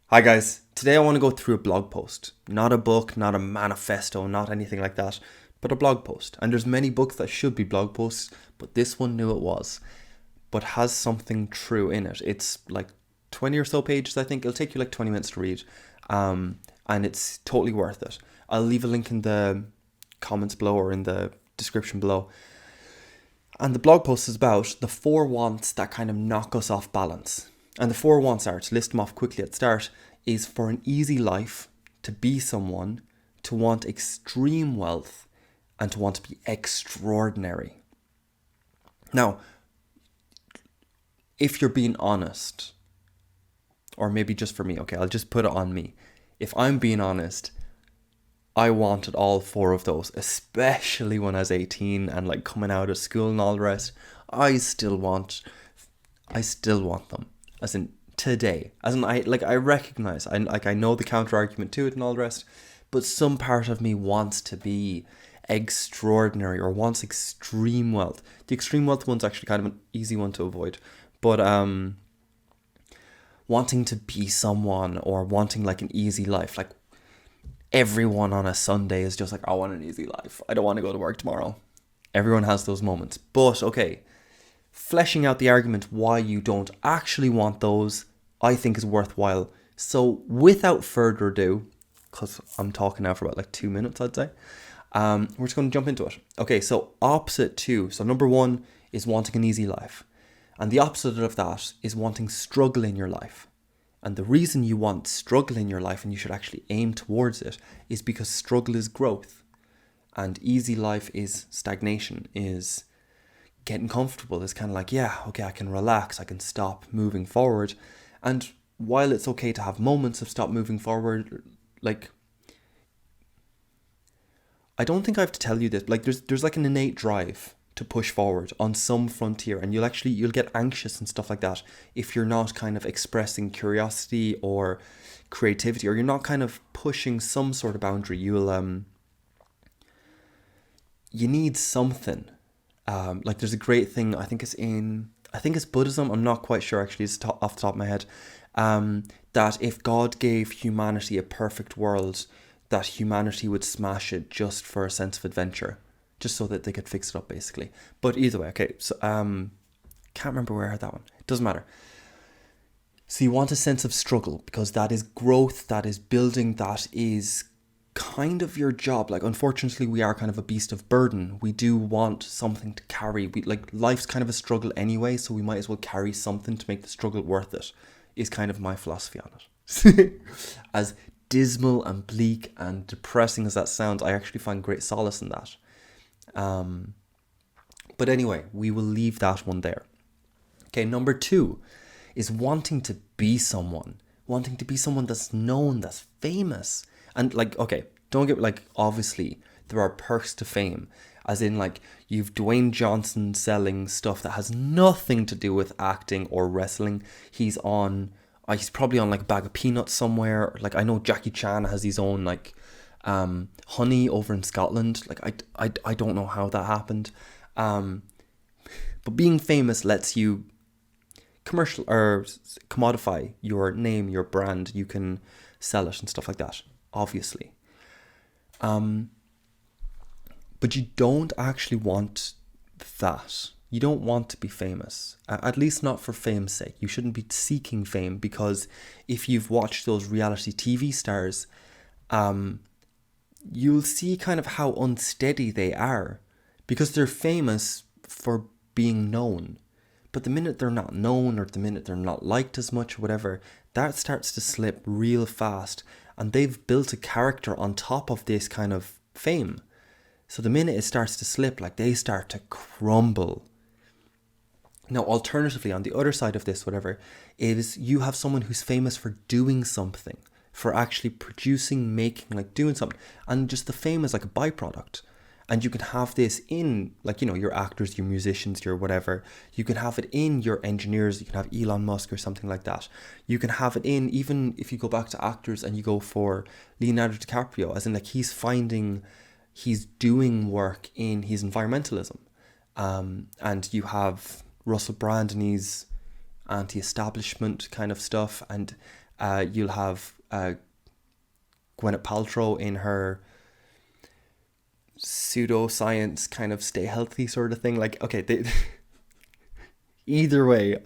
Hi guys, today I want to go through a blog post. Not a book, not a manifesto, not anything like that, but a blog post. And there's many books that should be blog posts, but this one knew it was, but has something true in it. It's like 20 or so pages, I think. It'll take you like 20 minutes to read. And it's totally worth it. I'll leave a link in the comments below or in the description below. And the blog post is about the 4 wants that kind of knock us off balance. And the 4 wants are, to list them off quickly at the start, is for an easy life, to be someone, to want extreme wealth, and to want to be extraordinary. Now, if you're being honest, or maybe just for me, okay, I'll just put it on me. If I'm being honest, I wanted all 4 of those, especially when I was 18 and like coming out of school and all the rest. I still want them, as in today, as in I recognize, I know the counter argument to it and all the rest, but some part of me wants to be extraordinary or wants extreme wealth. The extreme wealth one's actually kind of an easy one to avoid, but wanting to be someone or wanting like an easy life, like everyone on a Sunday is just like, I want an easy life. I don't want to go to work tomorrow. Everyone has those moments. But okay, fleshing out the argument why you don't actually want those, I think is worthwhile. So without further ado, because I'm talking now for about like 2 minutes, I'd say, we're just going to jump into it. Okay, so opposite two. So number 1 is wanting an easy life. And the opposite of that is wanting struggle in your life. And the reason you want struggle in your life and you should actually aim towards it is because struggle is growth. And easy life is stagnation, is getting comfortable. Is kind of like, yeah, okay, I can relax, I can stop moving forward. And while it's okay to have moments of stop moving forward, like, I don't think I have to tell you this, like there's like an innate drive to push forward on some frontier, and you'll get anxious and stuff like that if you're not kind of expressing curiosity or creativity, or you're not kind of pushing some sort of boundary. You need something. Like there's a great thing, I think it's Buddhism, I'm not quite sure actually, it's off the top of my head, that if God gave humanity a perfect world, that humanity would smash it just for a sense of adventure, just so that they could fix it up, basically. But either way, okay, so can't remember where I heard that one. It doesn't matter. So you want a sense of struggle because that is growth, that is building, that is kind of your job. Like, unfortunately, we are kind of a beast of burden. We do want something to carry. Life's kind of a struggle anyway, so we might as well carry something to make the struggle worth it, is kind of my philosophy on it. As dismal and bleak and depressing as that sounds, I actually find great solace in that. But anyway, we will leave that one there. Okay, number 2 is wanting to be someone. Wanting to be someone that's known, that's famous. And like, okay, don't get, like, obviously there are perks to fame. As in, like, you've Dwayne Johnson selling stuff that has nothing to do with acting or wrestling. He's probably on like a bag of peanuts somewhere. Like, I know Jackie Chan has his own like honey over in Scotland. Like, I don't know how that happened. But being famous lets you commercial or commodify your name, your brand. You can sell it and stuff like that, obviously. But you don't actually want that. You don't want to be famous, at least not for fame's sake. You shouldn't be seeking fame, because if you've watched those reality TV stars, you'll see kind of how unsteady they are, because they're famous for being known. But the minute they're not known, or the minute they're not liked as much or whatever, that starts to slip real fast. And they've built a character on top of this kind of fame. So the minute it starts to slip, like, they start to crumble. Now, alternatively, on the other side of this, whatever, is you have someone who's famous for doing something, for actually producing, making, like doing something. And just the fame is like a byproduct. And you can have this in, like, you know, your actors, your musicians, your whatever. You can have it in your engineers. You can have Elon Musk or something like that. You can have it in, even if you go back to actors and you go for Leonardo DiCaprio, as in, like, he's doing work in his environmentalism. And you have Russell Brand and his anti-establishment kind of stuff. And You'll have Gwyneth Paltrow in her pseudoscience kind of stay healthy sort of thing. Like, okay, either way,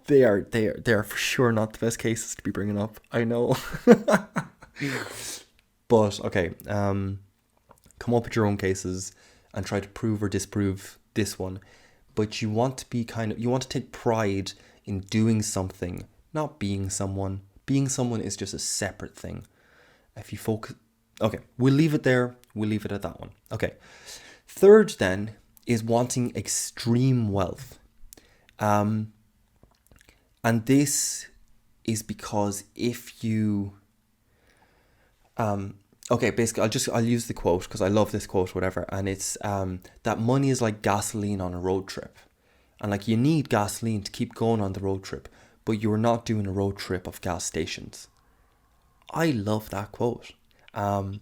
they are for sure not the best cases to be bringing up. I know. But okay, come up with your own cases and try to prove or disprove this one. But you want to be you want to take pride in doing something, not being someone. Being someone is just a separate thing. If you focus, okay, we'll leave it there. We'll leave it at that one. Okay. Third then is wanting extreme wealth. And this is because if you, okay, basically I'll use the quote because I love this quote, whatever. And it's, that money is like gasoline on a road trip. And like you need gasoline to keep going on the road trip, but you're not doing a road trip of gas stations. I love that quote. I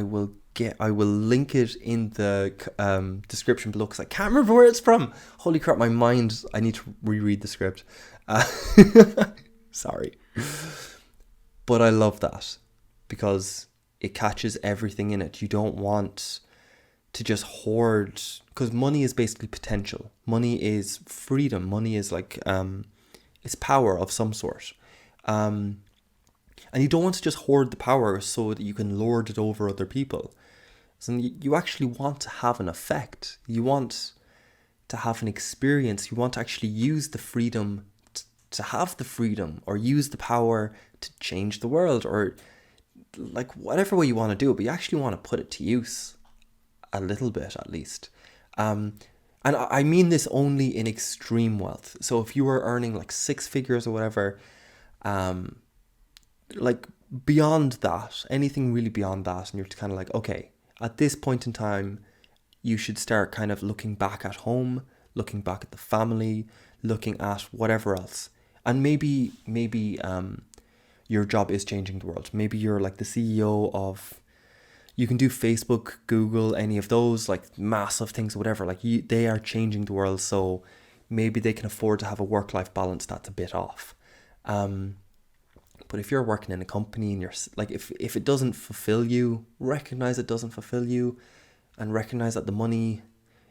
will link it in the description below because I can't remember where it's from. Holy crap, my mind, I need to reread the script. Sorry. But I love that because it catches everything in it. You don't want to just hoard, because money is basically potential. Money is freedom. Money is like, it's power of some sort. And you don't want to just hoard the power so that you can lord it over other people. So you actually want to have an effect. You want to have an experience. You want to actually use the freedom to have the freedom, or use the power to change the world, or like whatever way you want to do it, but you actually want to put it to use a little bit at least. And I mean this only in extreme wealth. So if you were earning like 6 figures or whatever, like beyond that, anything really beyond that, and you're kind of like, okay, at this point in time, you should start kind of looking back at home, looking back at the family, looking at whatever else. And maybe your job is changing the world. Maybe you're like the CEO of, you can do Facebook, Google, any of those like massive things, whatever. Like they are changing the world, so maybe they can afford to have a work-life balance that's a bit off. But if you're working in a company and you're like, if it doesn't fulfill you, recognize it doesn't fulfill you, and recognize that the money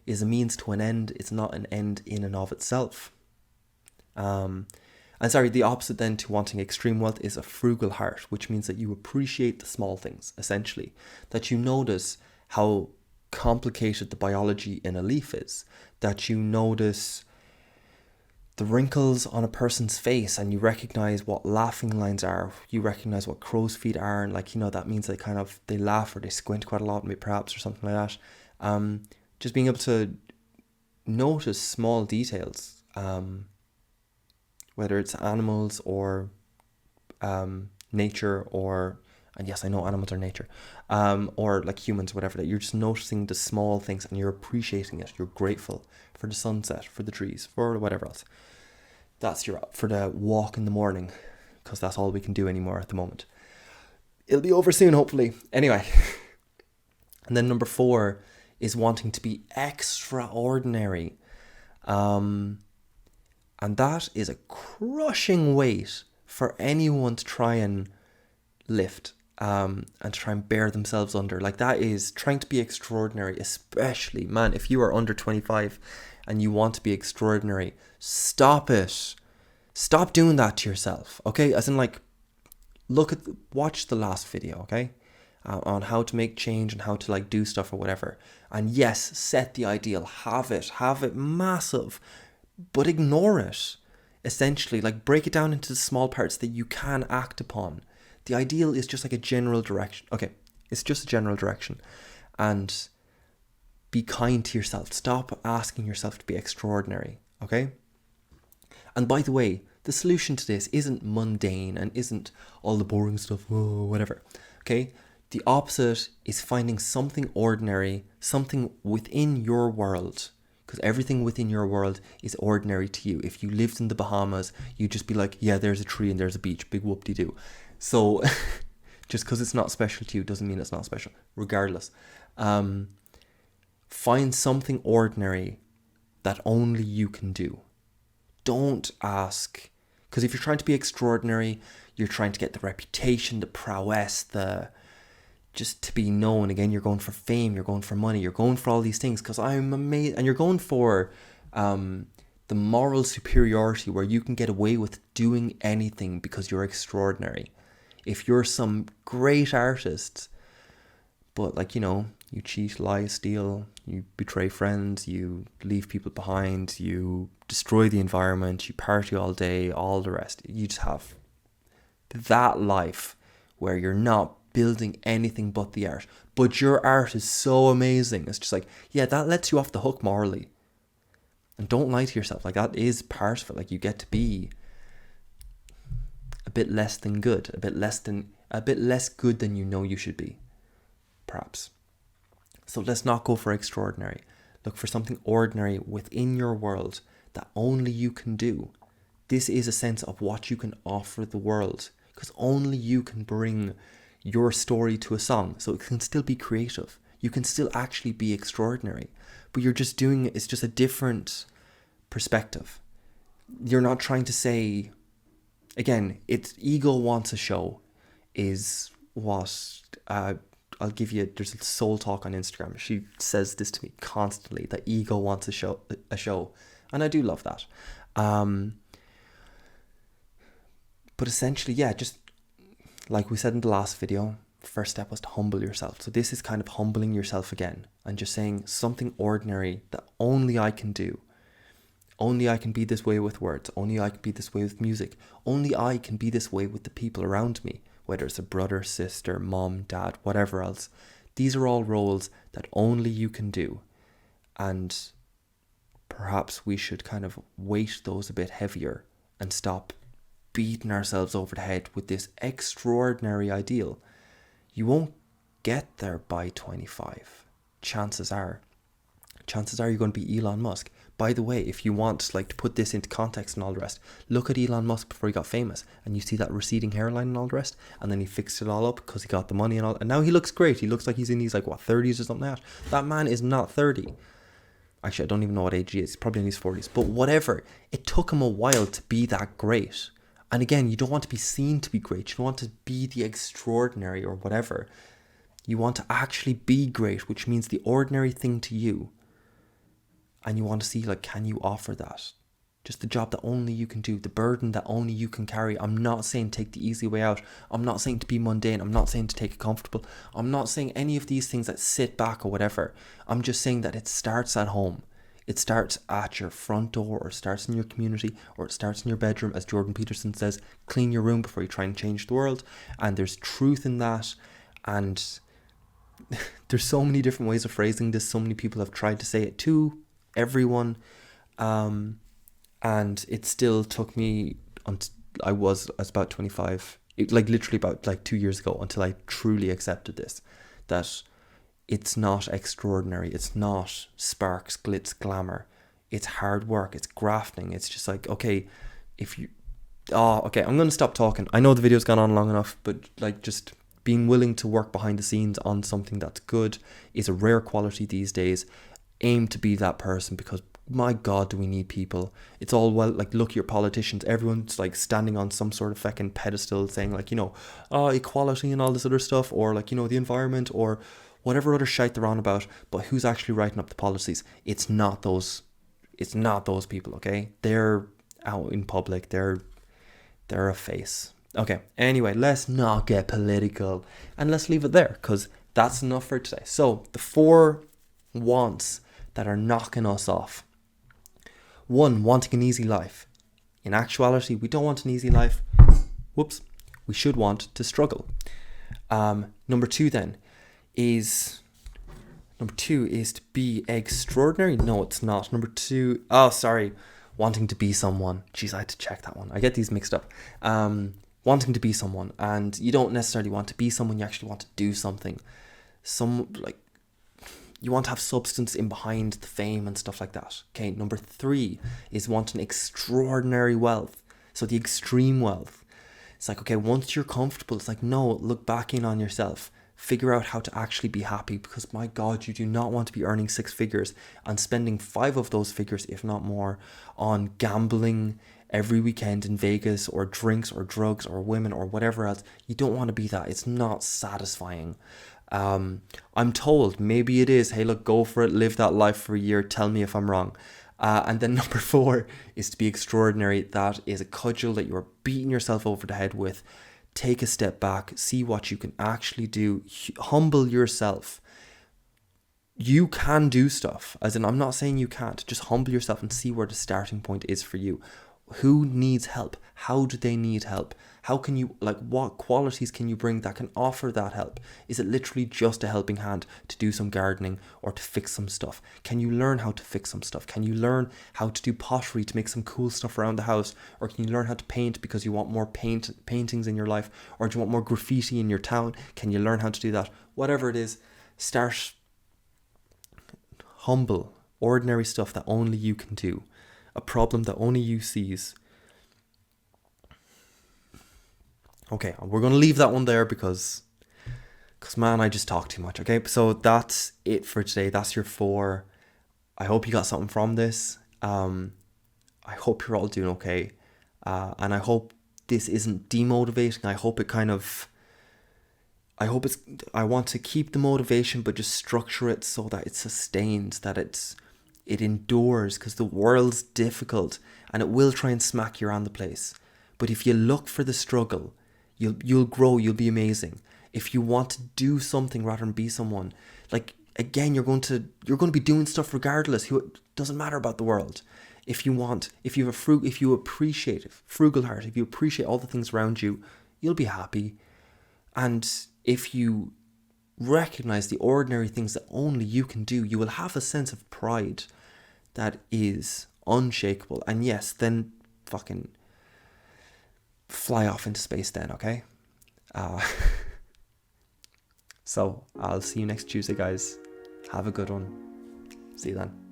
is a means to an end. It's not an end in and of itself. And sorry, the opposite then to wanting extreme wealth is a frugal heart, which means that you appreciate the small things, essentially. That you notice how complicated the biology in a leaf is. That you notice the wrinkles on a person's face, and you recognize what laughing lines are. You recognize what crow's feet are, and like, that means they laugh or they squint quite a lot, maybe perhaps, or something like that. Just being able to notice small details, whether it's animals or nature, or, and yes, I know animals are nature, or like humans, whatever, that you're just noticing the small things and you're appreciating it. You're grateful for the sunset, for the trees, for whatever else. That's for the walk in the morning, because that's all we can do anymore at the moment. It'll be over soon, hopefully. Anyway. And then number 4 is wanting to be extraordinary. And that is a crushing weight for anyone to try and lift, and to try and bear themselves under. Like, that is trying to be extraordinary, especially, man, if you are under 25 and you want to be extraordinary, stop it. Stop doing that to yourself, okay? As in, like, watch the last video, okay? On how to make change and how to, like, do stuff or whatever. And yes, set the ideal, have it massive, but ignore it. Essentially, like, break it down into the small parts that you can act upon. The ideal is just like a general direction. Okay, it's just a general direction. And be kind to yourself. Stop asking yourself to be extraordinary, okay? And by the way, the solution to this isn't mundane and isn't all the boring stuff, whatever, okay? The opposite is finding something ordinary, something within your world, because everything within your world is ordinary to you. If you lived in the Bahamas, you'd just be like, yeah, there's a tree and there's a beach, big whoop-de-doo. So just because it's not special to you doesn't mean it's not special, regardless. Find something ordinary that only you can do. Don't ask, Because if you're trying to be extraordinary, you're trying to get the reputation, the prowess, just to be known. Again, you're going for fame, you're going for money, you're going for all these things because I'm amazed. And you're going for the moral superiority where you can get away with doing anything because you're extraordinary. If you're some great artist, but like, you cheat, lie, steal, you betray friends, you leave people behind, you destroy the environment, you party all day, all the rest. You just have that life where you're not building anything but the art. But your art is so amazing. It's just like, yeah, that lets you off the hook morally. And don't lie to yourself. Like, that is part of it. Like, you get to be a bit less than good, a bit less good than you know you should be, perhaps. So let's not go for extraordinary. Look for something ordinary within your world that only you can do. This is a sense of what you can offer the world, because only you can bring your story to a song. So it can still be creative. You can still actually be extraordinary, but you're just doing it's just a different perspective. You're not trying to say, again, it's ego wants a show is what I'll give you. There's a Soul Talk on Instagram. She says this to me constantly, that ego wants a show, and I do love that. But essentially, yeah, just like we said in the last video, first step was to humble yourself. So this is kind of humbling yourself again and just saying something ordinary that only I can do. Only I can be this way with words. Only I can be this way with music. Only I can be this way with the people around me, whether it's a brother, sister, mom, dad, whatever else. These are all roles that only you can do. And perhaps we should kind of weight those a bit heavier and stop beating ourselves over the head with this extraordinary ideal. You won't get there by 25. Chances are you're going to be Elon Musk. By the way, if you want to put this into context and all the rest, look at Elon Musk before he got famous, and you see that receding hairline and all the rest, and then he fixed it all up because he got the money and all, and now he looks great. He looks like he's in his 30s or something like that. That man is not 30. Actually, I don't even know what age he is. He's probably in his 40s. But whatever, it took him a while to be that great. And again, you don't want to be seen to be great. You don't want to be the extraordinary or whatever. You want to actually be great, which means the ordinary thing to you. And you want to see, can you offer that? Just the job that only you can do, the burden that only you can carry. I'm not saying take the easy way out. I'm not saying to be mundane. I'm not saying to take it comfortable. I'm not saying any of these things that sit back or whatever. I'm just saying that it starts at home. It starts at your front door, or it starts in your community, or it starts in your bedroom. As Jordan Peterson says, clean your room before you try and change the world. And there's truth in that. And there's so many different ways of phrasing this. So many people have tried to say it too. Everyone, and it still took me until I was about 25, literally about 2 years ago, until I truly accepted this, that it's not extraordinary, it's not sparks, glitz, glamour, it's hard work, it's grafting. It's just okay, I'm going to stop talking. I know the video's gone on long enough, but just being willing to work behind the scenes on something that's good is a rare quality these days. Aim to be that person, because my God, do we need people. It's all well, look at your politicians. Everyone's standing on some sort of fucking pedestal saying equality and all this other stuff, or the environment, or whatever other shite they're on about. But who's actually writing up the policies? It's not those people, okay? They're out in public. They're a face. Okay, anyway, let's not get political and let's leave it there, because that's enough for today. So the 4 wants that are knocking us off. 1, wanting an easy life. In actuality, we don't want an easy life. We should want to struggle. Number 2 is to be extraordinary. No, it's not. Number 2, wanting to be someone. Jeez, I had to check that one. I get these mixed up. Wanting to be someone, and you don't necessarily want to be someone. You actually want to do something. You want to have substance in behind the fame and stuff like that. Okay, number 3 is wanting extraordinary wealth. So the extreme wealth. It's okay, once you're comfortable, it's no, look back in on yourself. Figure out how to actually be happy, because my God, you do not want to be earning 6 figures and spending 5 of those figures, if not more, on gambling, every weekend in Vegas, or drinks or drugs or women or whatever else. You don't want to be that. It's not satisfying. I'm told maybe it is. Hey, look, go for it. Live that life for a year. Tell me if I'm wrong. And then number 4 is to be extraordinary. That is a cudgel that you're beating yourself over the head with. Take a step back. See what you can actually do. Humble yourself. You can do stuff. As in, I'm not saying you can't. Just humble yourself and see where the starting point is for you. Who needs help? How do they need help? How can you, like, what qualities can you bring that can offer that help? Is it literally just a helping hand to do some gardening or to fix some stuff? Can you learn how to fix some stuff? Can you learn how to do pottery to make some cool stuff around the house? Or can you learn how to paint because you want more paintings in your life? Or do you want more graffiti in your town? Can you learn how to do that? Whatever it is, start humble, ordinary stuff that only you can do. A problem that only you sees. Okay, we're going to leave that one there because man, I just talk too much. Okay, so that's it for today. That's your 4. I hope you got something from this. I hope you're all doing okay. And I hope this isn't demotivating. I hope I want to keep the motivation, but just structure it so that it's sustained, that it endures, because the world's difficult and it will try and smack you around the place. But if you look for the struggle, you'll grow, you'll be amazing. If you want to do something rather than be someone, like, again, you're going to be doing stuff regardless. It doesn't matter about the world. If you appreciate frugal heart, if you appreciate all the things around you, you'll be happy. And if you recognize the ordinary things that only you can do, you will have a sense of pride that is unshakable. And yes, then fucking fly off into space then, okay? So I'll see you next Tuesday, guys. Have a good one. See you then.